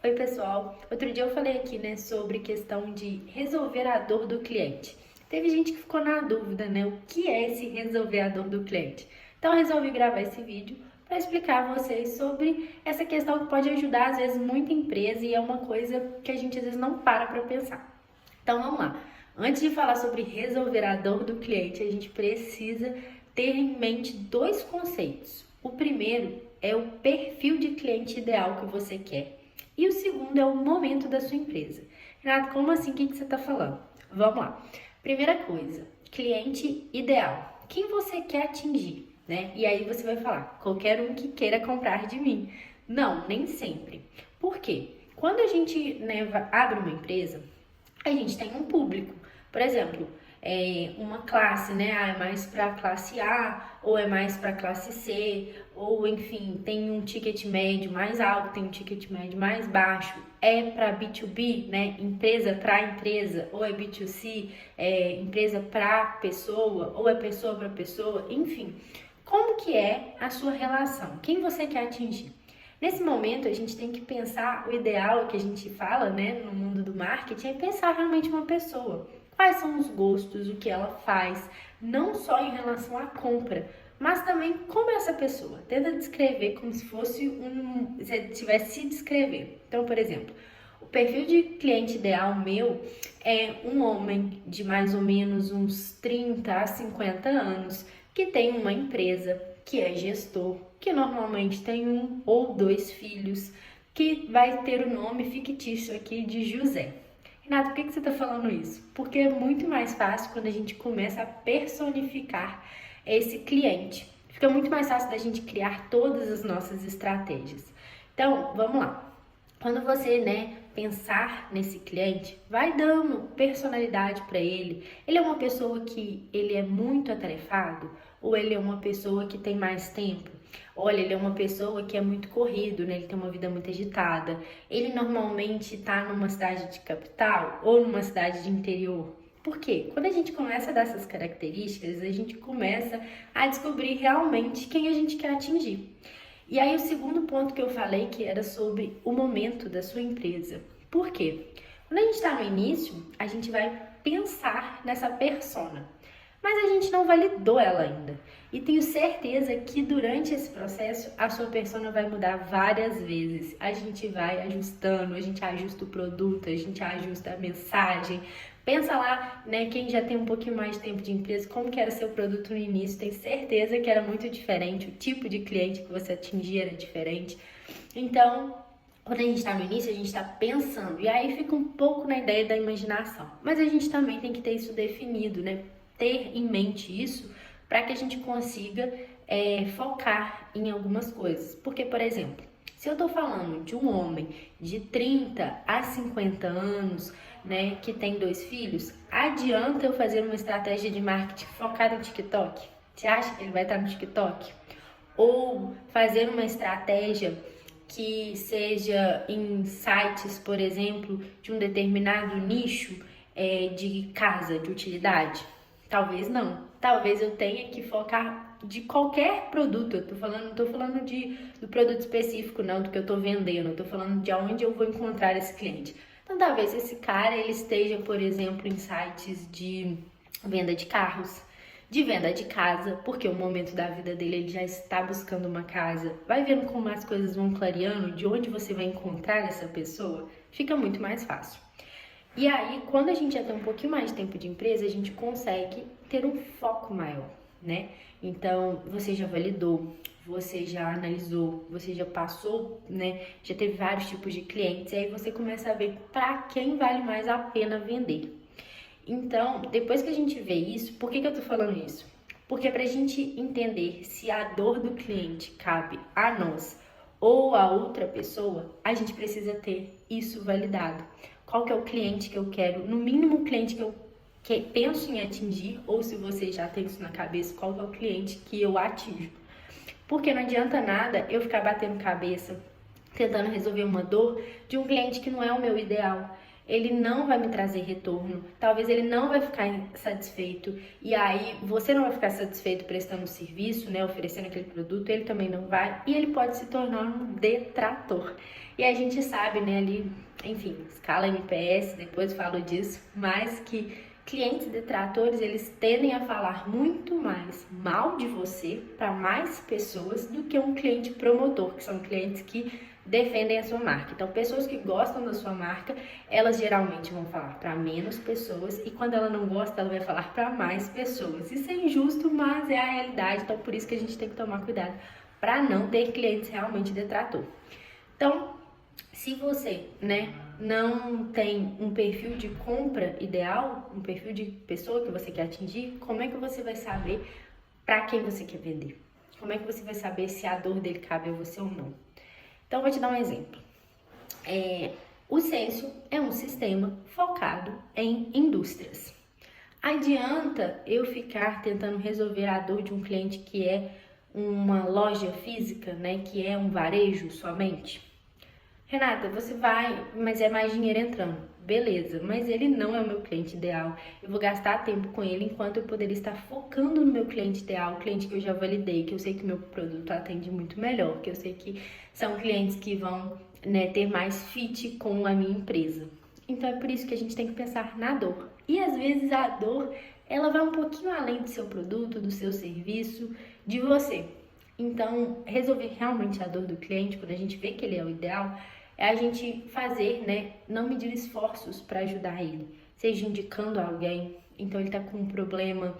Oi, pessoal. Outro dia eu falei aqui, né, sobre questão de resolver a dor do cliente. Teve gente que ficou na dúvida, né, o que é esse resolver a dor do cliente. Então eu resolvi gravar esse vídeo para explicar a vocês sobre essa questão que pode ajudar às vezes muita empresa e é uma coisa que a gente às vezes não para pensar. Então vamos lá. Antes de falar sobre resolver a dor do cliente, a gente precisa ter em mente dois conceitos. O primeiro é o perfil de cliente ideal que você quer. E o segundo é o momento da sua empresa. Renato, como assim? O que você está falando? Vamos lá. Primeira coisa, cliente ideal. Quem você quer atingir, né? E aí você vai falar, qualquer um que queira comprar de mim. Não, nem sempre. Por quê? Quando a gente, né, abre uma empresa, a gente tem um público. Por exemplo, uma classe, né? É mais para classe A, ou é mais para classe C, ou enfim, tem um ticket médio mais alto, tem um ticket médio mais baixo. É para B2B, né? Empresa para empresa, ou é B2C, empresa para pessoa, ou é pessoa para pessoa, enfim. Como que é a sua relação? Quem você quer atingir? Nesse momento, a gente tem que pensar, o ideal que a gente fala, né, no mundo do marketing, é pensar realmente uma pessoa. Quais são os gostos, o que ela faz, não só em relação à compra, mas também como é essa pessoa. Tenta descrever como se fosse se estivesse se descrever. Então, por exemplo, o perfil de cliente ideal meu é um homem de mais ou menos uns 30 a 50 anos, que tem uma empresa, que é gestor, que normalmente tem um ou dois filhos, que vai ter o nome fictício aqui de José. Renato, por que você está falando isso? Porque é muito mais fácil quando a gente começa a personificar esse cliente. Fica muito mais fácil da gente criar todas as nossas estratégias. Então, vamos lá. Quando você, né, pensar nesse cliente, vai dando personalidade para ele. Ele é uma pessoa que ele é muito atarefado ou ele é uma pessoa que tem mais tempo? Olha, ele é uma pessoa que é muito corrido, né? Ele tem uma vida muito agitada. Ele normalmente está numa cidade de capital ou numa cidade de interior. Por quê? Quando a gente começa a dar essas características, a gente começa a descobrir realmente quem a gente quer atingir. E aí o segundo ponto que eu falei que era sobre o momento da sua empresa. Por quê? Quando a gente está no início, a gente vai pensar nessa persona, mas a gente não validou ela ainda. E tenho certeza que durante esse processo a sua persona vai mudar várias vezes. A gente vai ajustando, a gente ajusta o produto, a gente ajusta a mensagem. Pensa lá, né, quem já tem um pouquinho mais de tempo de empresa, como que era seu produto no início, tem certeza que era muito diferente, o tipo de cliente que você atingia era diferente. Então, quando a gente está no início, a gente está pensando, e aí fica um pouco na ideia da imaginação. Mas a gente também tem que ter isso definido, né? Ter em mente isso para que a gente consiga focar em algumas coisas. Porque, por exemplo, se eu estou falando de um homem de 30 a 50 anos, né, que tem dois filhos, adianta eu fazer uma estratégia de marketing focada no TikTok? Você acha que ele vai estar no TikTok? Ou fazer uma estratégia que seja em sites, por exemplo, de um determinado nicho de casa, de utilidade? Talvez não. Talvez eu tenha que focar de qualquer produto. Não tô falando do produto específico, não, do que eu tô vendendo. Eu tô falando de onde eu vou encontrar esse cliente. Então, talvez esse cara ele esteja, por exemplo, em sites de venda de carros, de venda de casa, porque o momento da vida dele ele já está buscando uma casa. Vai vendo como as coisas vão clareando, de onde você vai encontrar essa pessoa, fica muito mais fácil. E aí, quando a gente já tem um pouquinho mais de tempo de empresa, a gente consegue ter um foco maior, né? Então, você já validou, você já analisou, você já passou, né? Já teve vários tipos de clientes, e aí você começa a ver para quem vale mais a pena vender. Então, depois que a gente vê isso, por que eu tô falando isso? Porque pra gente entender se a dor do cliente cabe a nós ou a outra pessoa, a gente precisa ter isso validado. Qual que é o cliente que eu quero, no mínimo o cliente que penso em atingir, ou se você já tem isso na cabeça, qual que é o cliente que eu atinjo. Porque não adianta nada eu ficar batendo cabeça, tentando resolver uma dor de um cliente que não é o meu ideal. Ele não vai me trazer retorno, talvez ele não vai ficar satisfeito, e aí você não vai ficar satisfeito prestando serviço, né, oferecendo aquele produto, ele também não vai, e ele pode se tornar um detrator. E a gente sabe, né, ali, enfim, escala NPS, depois falo disso, mas que clientes detratores, eles tendem a falar muito mais mal de você para mais pessoas do que um cliente promotor, que são clientes que defendem a sua marca. Então, pessoas que gostam da sua marca, elas geralmente vão falar para menos pessoas, e quando ela não gosta, ela vai falar para mais pessoas. Isso é injusto, mas é a realidade, então por isso que a gente tem que tomar cuidado para não ter clientes realmente detrator. Então, se você, né, não tem um perfil de compra ideal, um perfil de pessoa que você quer atingir, como é que você vai saber para quem você quer vender? Como é que você vai saber se a dor dele cabe a você ou não? Então, eu vou te dar um exemplo. O Censo é um sistema focado em indústrias. Adianta eu ficar tentando resolver a dor de um cliente que é uma loja física, né, que é um varejo somente? Renata, você vai, mas é mais dinheiro entrando. Beleza, mas ele não é o meu cliente ideal. Eu vou gastar tempo com ele enquanto eu poderia estar focando no meu cliente ideal, o cliente que eu já validei, que eu sei que meu produto atende muito melhor, que eu sei que são clientes que vão, né, ter mais fit com a minha empresa. Então é por isso que a gente tem que pensar na dor. E às vezes a dor, ela vai um pouquinho além do seu produto, do seu serviço, de você. Então, resolver realmente a dor do cliente, quando a gente vê que ele é o ideal, é a gente fazer, né, não medir esforços para ajudar ele, seja indicando alguém. Então ele está com um problema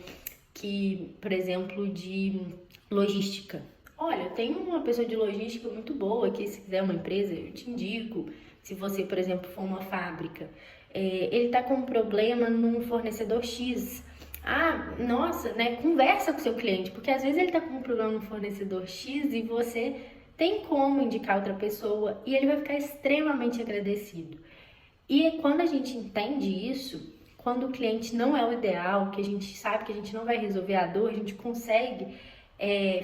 que, por exemplo, de logística. Olha, tem uma pessoa de logística muito boa que, se quiser uma empresa, eu te indico. Se você, por exemplo, for uma fábrica, ele está com um problema num fornecedor X. Ah, nossa, né? Conversa com o seu cliente, porque às vezes ele está com um problema no fornecedor X e você tem como indicar outra pessoa e ele vai ficar extremamente agradecido. E quando a gente entende isso, quando o cliente não é o ideal, que a gente sabe que a gente não vai resolver a dor, a gente consegue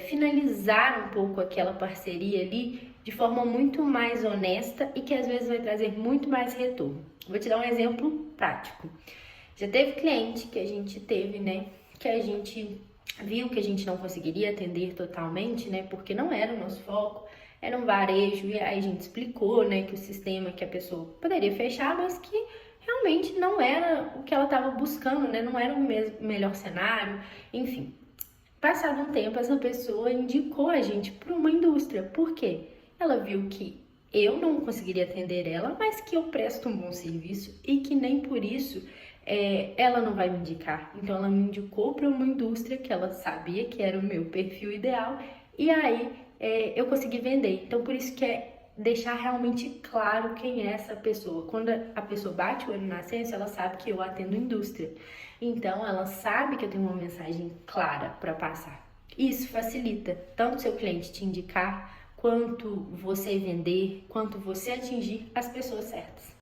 finalizar um pouco aquela parceria ali de forma muito mais honesta e que às vezes vai trazer muito mais retorno. Vou te dar um exemplo prático. Já teve cliente que a gente teve, né, que a gente viu que a gente não conseguiria atender totalmente, né, porque não era o nosso foco, era um varejo, e aí a gente explicou, né, que o sistema que a pessoa poderia fechar, mas que realmente não era o que ela estava buscando, né, não era o melhor cenário, enfim. Passado um tempo, essa pessoa indicou a gente para uma indústria. Por quê? Ela viu que eu não conseguiria atender ela, mas que eu presto um bom serviço e que nem por isso ela não vai me indicar. Então, ela me indicou para uma indústria que ela sabia que era o meu perfil ideal e aí eu consegui vender. Então, por isso que é deixar realmente claro quem é essa pessoa. Quando a pessoa bate o olho na Censo, ela sabe que eu atendo indústria. Então, ela sabe que eu tenho uma mensagem clara para passar. Isso facilita tanto o seu cliente te indicar, quanto você vender, quanto você atingir as pessoas certas.